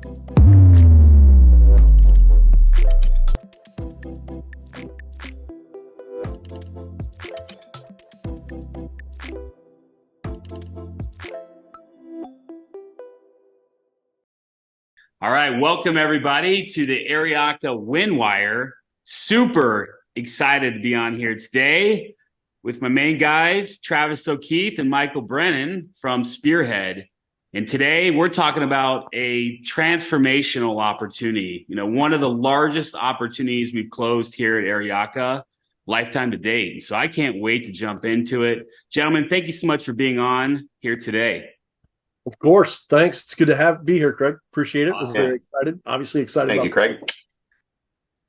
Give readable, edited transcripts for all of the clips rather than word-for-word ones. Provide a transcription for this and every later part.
All right, welcome everybody to the Aryaka Windwire. Super excited to be on here today with my main guys, Travis O'Keefe and Michael Brennan from Spearhead. And today we're talking about a transformational opportunity, one of the largest opportunities we've closed here at Aryaka lifetime to date. So I can't wait to jump into it. Gentlemen, thank you so much for being on here today. Of course. Thanks. It's good to be here, Craig. Appreciate it. Awesome. Very excited. Obviously excited. Thank you, Craig.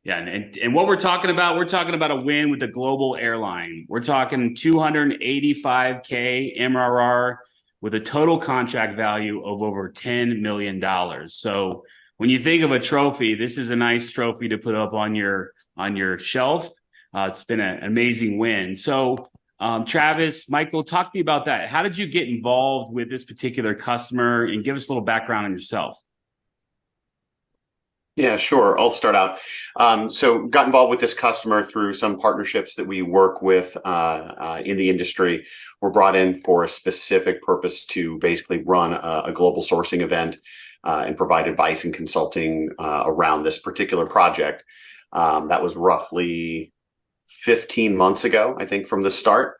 Yeah, and what we're talking about a win with a global airline. We're talking 285K MRR with a total contract value of over $10 million. So when you think of a trophy, this is a nice trophy to put up on your shelf. It's been an amazing win. So Travis, Michael, talk to me about that. How did you get involved with this particular customer, and give us a little background on yourself? Yeah, sure. I'll start out. So got involved with this customer through some partnerships that we work with in the industry. We're brought in for a specific purpose to basically run a global sourcing event and provide advice and consulting around this particular project. That was roughly 15 months ago, I think, from the start.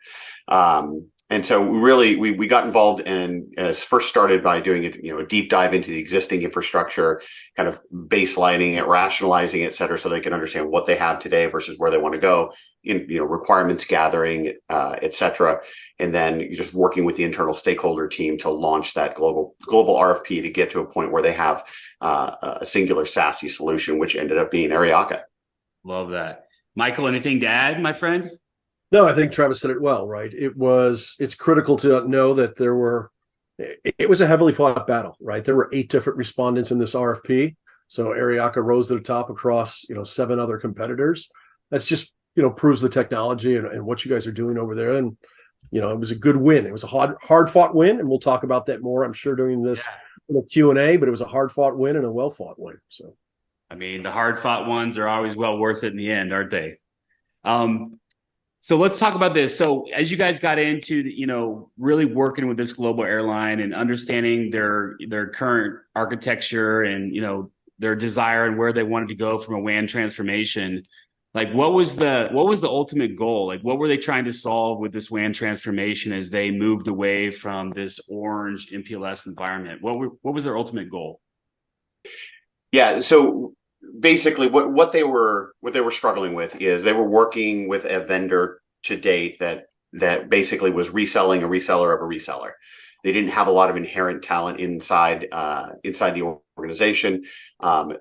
And so we got involved and first started by doing a deep dive into the existing infrastructure, kind of baselining it, rationalizing it, et cetera, so they can understand what they have today versus where they want to go in, requirements gathering, et cetera. And then just working with the internal stakeholder team to launch that global RFP to get to a point where they have a singular SASE solution, which ended up being Aryaka. Love that. Michael, anything to add, my friend? No, I think Travis said it well, right? It's critical to know that it was a heavily fought battle, right? There were 8 different respondents in this RFP. So Aryaka rose to the top across, 7 other competitors. That's just, proves the technology and what you guys are doing over there. And, it was a good win. It was a hard fought win. And we'll talk about that more, I'm sure, during this Q&A, but it was a hard fought win and a well fought win. So, I mean, the hard fought ones are always well worth it in the end, aren't they? So let's talk about this. So as you guys got into, really working with this global airline and understanding their current architecture and, their desire and where they wanted to go from a WAN transformation, like what was the ultimate goal? Like what were they trying to solve with this WAN transformation as they moved away from this orange MPLS environment? What was their ultimate goal? Yeah. So basically what they were struggling with is they were working with a vendor to date that basically was reselling a reseller of a reseller. They didn't have a lot of inherent talent inside the organization.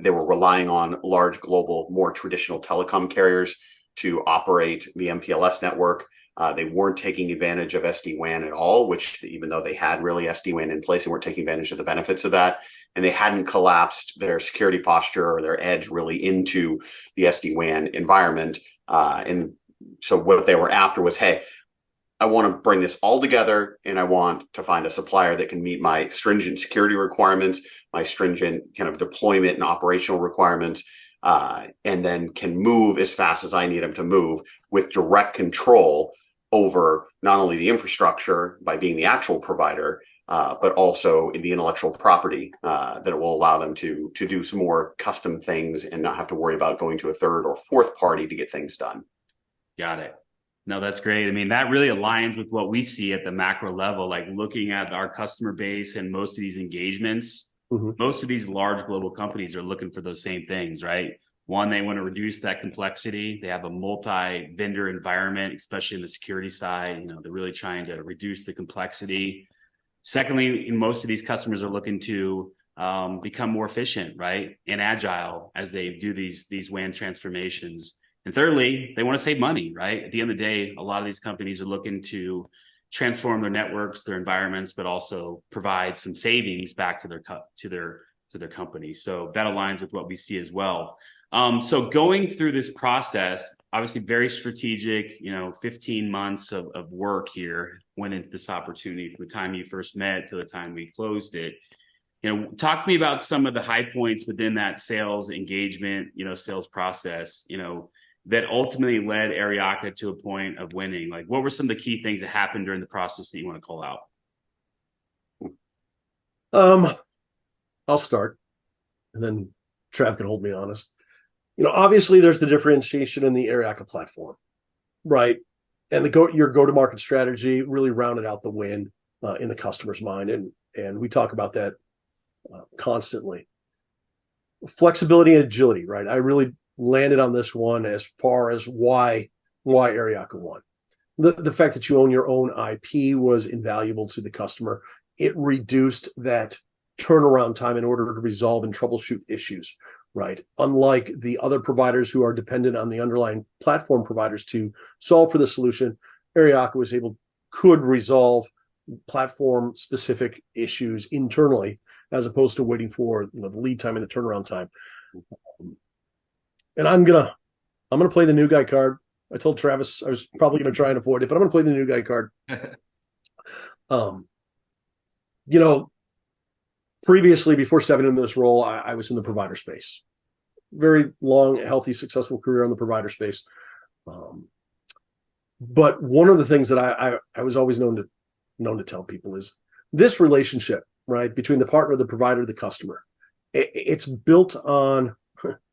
They were relying on large global, more traditional telecom carriers to operate the MPLS network. They weren't taking advantage of SD-WAN at all, which even though they had really SD-WAN in place, they weren't taking advantage of the benefits of that. And they hadn't collapsed their security posture or their edge really into the SD-WAN environment. And so what they were after was, hey, I want to bring this all together and I want to find a supplier that can meet my stringent security requirements, my stringent kind of deployment and operational requirements, and then can move as fast as I need them to move with direct control over not only the infrastructure by being the actual provider, but also in the intellectual property that it will allow them to do some more custom things and not have to worry about going to a third or fourth party to get things done. Got it. No, that's great. I mean, that really aligns with what we see at the macro level, like looking at our customer base and most of these engagements. Mm-hmm. Most of these large global companies are looking for those same things, right? One, they want to reduce that complexity. They have a multi-vendor environment, especially in the security side. They're really trying to reduce the complexity. Secondly, most of these customers are looking to become more efficient, right, and agile as they do these WAN transformations. And thirdly, they want to save money, right? At the end of the day, a lot of these companies are looking to transform their networks, their environments, but also provide some savings back to their company. So that aligns with what we see as well. So going through this process, obviously very strategic, 15 months of work here went into this opportunity from the time you first met to the time we closed it. Talk to me about some of the high points within that sales engagement, sales process, that ultimately led Aryaka to a point of winning. Like, what were some of the key things that happened during the process that you want to call out? I'll start, and then Trav can hold me honest. Obviously there's the differentiation in the Aryaka platform, right? And your go-to-market strategy really rounded out the win in the customer's mind, and we talk about that constantly. Flexibility and agility, right? I really landed on this one as far as why Aryaka won. The fact that you own your own IP was invaluable to the customer. It reduced that turnaround time in order to resolve and troubleshoot issues, right? Unlike the other providers who are dependent on the underlying platform providers to solve for the solution, Aryaka could resolve platform specific issues internally, as opposed to waiting for the lead time and the turnaround time. And I'm gonna play the new guy card. I told Travis I was probably gonna try and avoid it, but I'm gonna play the new guy card. Previously, before stepping into this role, I was in the provider space. Very long, healthy, successful career in the provider space. But one of the things that I was always known to tell people is this relationship, right, between the partner, the provider, the customer. It's built on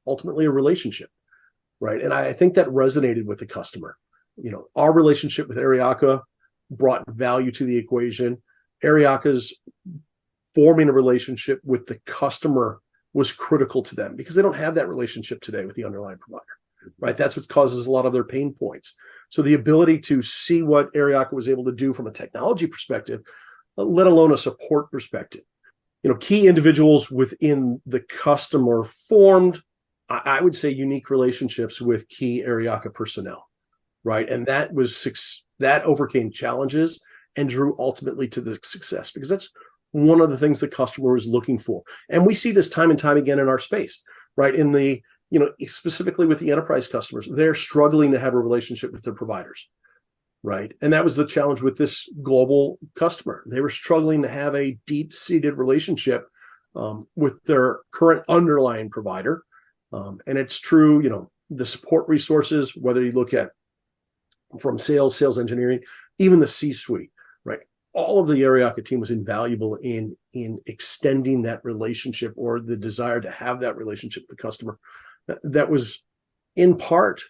ultimately a relationship, right? And I think that resonated with the customer. Our relationship with Aryaka brought value to the equation. Aryaka's forming a relationship with the customer was critical to them because they don't have that relationship today with the underlying provider, right? That's what causes a lot of their pain points. So the ability to see what Aryaka was able to do from a technology perspective, let alone a support perspective. Key individuals within the customer formed, I would say, unique relationships with key Aryaka personnel, right? And that overcame challenges and drew ultimately to the success, because that's one of the things the customer was looking for. And we see this time and time again in our space, right? Specifically with the enterprise customers, they're struggling to have a relationship with their providers, right? And that was the challenge with this global customer. They were struggling to have a deep-seated relationship with their current underlying provider. And it's true, the support resources, whether you look at from sales engineering, even the C-suite, right? All of the Aryaka team was invaluable in extending that relationship, or the desire to have that relationship with the customer. That was in part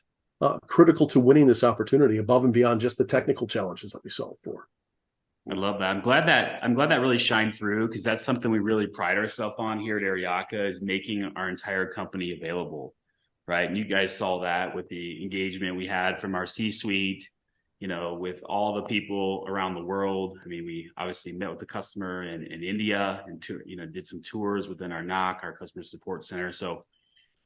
critical to winning this opportunity, above and beyond just the technical challenges that we solved for. I love that. I'm glad that really shined through, because that's something we really pride ourselves on here at Aryaka, is making our entire company available, right? And you guys saw that with the engagement we had from our C-suite, with all the people around the world. I mean, we obviously met with the customer in India and did some tours within our NOC, our customer support center. So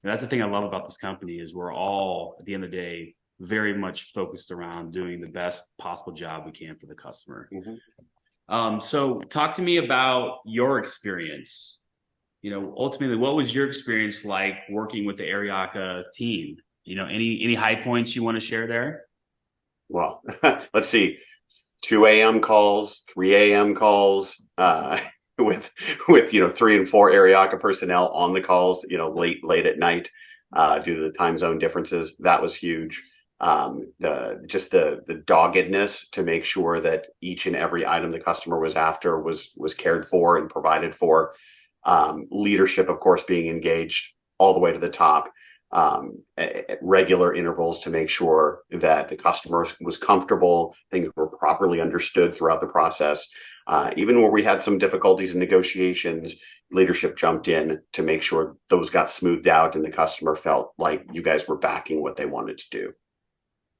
that's the thing I love about this company, is we're all, at the end of the day, very much focused around doing the best possible job we can for the customer. Mm-hmm. So talk to me about your experience. Ultimately, what was your experience like working with the Aryaka team? Any high points you want to share there? Well, let's see, 2 a.m. calls, 3 a.m. calls, with 3 and 4 Aryaka personnel on the calls, late at night, due to the time zone differences. That was huge. The doggedness to make sure that each and every item the customer was after was cared for and provided for. Leadership, of course, being engaged all the way to the top. At regular intervals to make sure that the customer was comfortable, things were properly understood throughout the process. Even where we had some difficulties in negotiations, leadership jumped in to make sure those got smoothed out and the customer felt like you guys were backing what they wanted to do.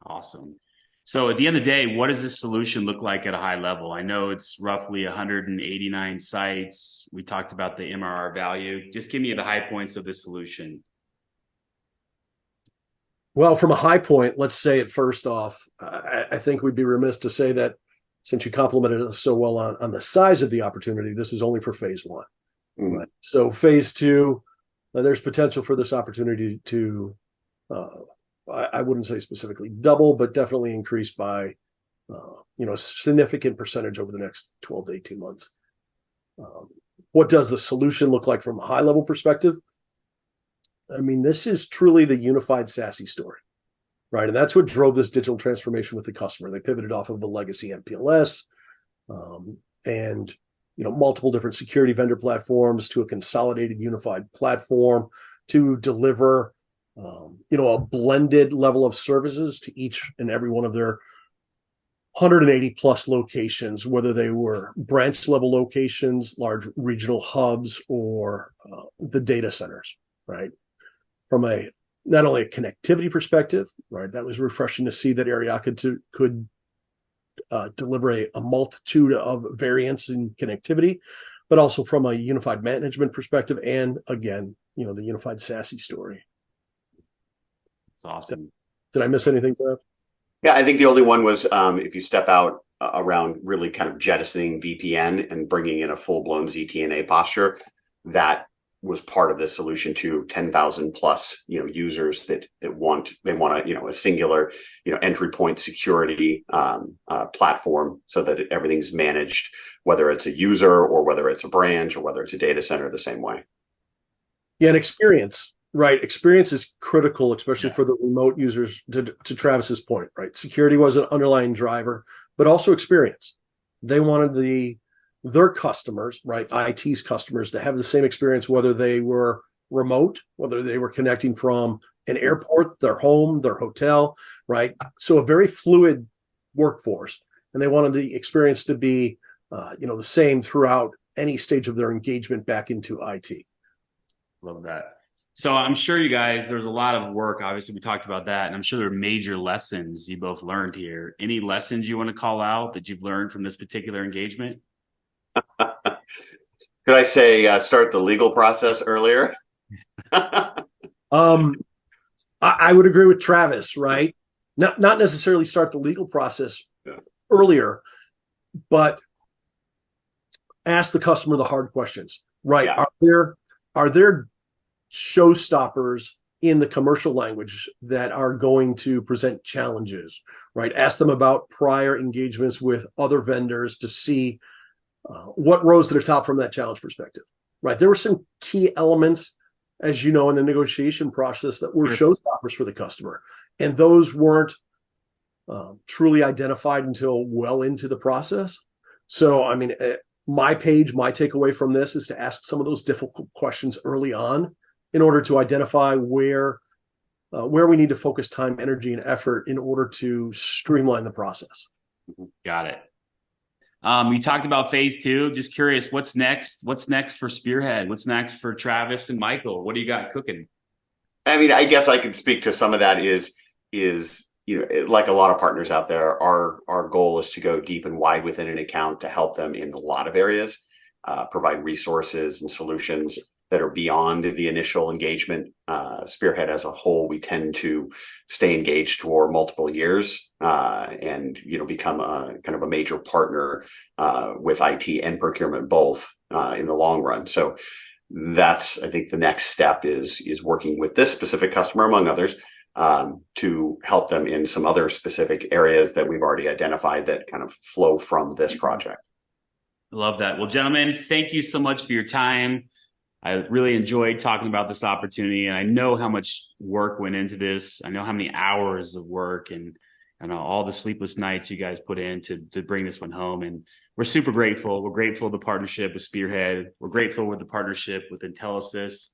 Awesome. So at the end of the day, what does this solution look like at a high level? I know it's roughly 189 sites. We talked about the MRR value. Just give me the high points of this solution. Well, from a high point, let's say it first off, I think we'd be remiss to say that, since you complimented us so well on the size of the opportunity, this is only for phase one. Mm-hmm. Right? So phase two, there's potential for this opportunity to, I wouldn't say specifically double, but definitely increase by, a significant percentage over the next 12 to 18 months. what does the solution look like from a high level perspective? I mean, this is truly the unified SASE story, right? And that's what drove this digital transformation with the customer. They pivoted off of a legacy MPLS and multiple different security vendor platforms to a consolidated unified platform to deliver a blended level of services to each and every one of their 180 plus locations, whether they were branch level locations, large regional hubs, or the data centers, right? From not only a connectivity perspective, right? That was refreshing to see that Aryaka could deliver a multitude of variants in connectivity, but also from a unified management perspective, and again, the unified SASE story. It's awesome. Did I miss anything, Jeff? Yeah, I think the only one was if you step out around really kind of jettisoning VPN and bringing in a full-blown ZTNA posture, that was part of the solution to 10,000 plus users that want a singular entry point security platform, so that everything's managed, whether it's a user or whether it's a branch or whether it's a data center, the same way. Yeah, and experience. Right. Experience is critical, especially for the remote users, to Travis's point, right? Security was an underlying driver, but also experience. They wanted their customers, right? IT's customers, to have the same experience, whether they were remote, whether they were connecting from an airport, their home, their hotel, right? So a very fluid workforce. And they wanted the experience to be, the same throughout any stage of their engagement back into IT. Love that. So I'm sure you guys, there's a lot of work. Obviously, we talked about that, and I'm sure there are major lessons you both learned here. Any lessons you want to call out that you've learned from this particular engagement? Could I say start the legal process earlier? I would agree with Travis, right? Not necessarily start the legal process earlier, but ask the customer the hard questions, right? Yeah. Are there showstoppers in the commercial language that are going to present challenges, right? Ask them about prior engagements with other vendors to see what rose to the top from that challenge perspective, right? There were some key elements, as you know, in the negotiation process that were showstoppers for the customer, and those weren't truly identified until well into the process. So, I mean, my takeaway from this is to ask some of those difficult questions early on, in order to identify where we need to focus time, energy, and effort in order to streamline the process. Got it. You talked about phase 2. Just curious, what's next? What's next for Spearhead? What's next for Travis and Michael? What do you got cooking? I mean, I guess I could speak to some of that. Is like a lot of partners out there, our goal is to go deep and wide within an account to help them in a lot of areas, provide resources and solutions that are beyond the initial engagement. Spearhead as a whole, we tend to stay engaged for multiple years and become kind of a major partner with IT and procurement both in the long run. So that's, I think, the next step is working with this specific customer, among others, to help them in some other specific areas that we've already identified that kind of flow from this project. Love that. Well, gentlemen, thank you so much for your time. I really enjoyed talking about this opportunity, and I know how much work went into this. I know how many hours of work and all the sleepless nights you guys put in to bring this one home. And we're super grateful. We're grateful for the partnership with Spearhead. We're grateful with the partnership with Intelisys.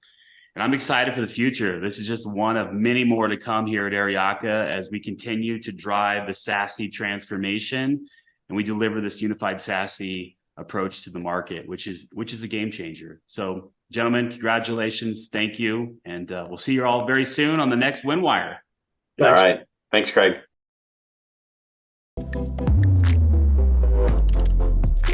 And I'm excited for the future. This is just one of many more to come here at Aryaka as we continue to drive the SASE transformation, and we deliver this unified SASE approach to the market, which is a game changer. So, gentlemen, congratulations. Thank you. And we'll see you all very soon on the next WinWire. All right. Thanks, Craig.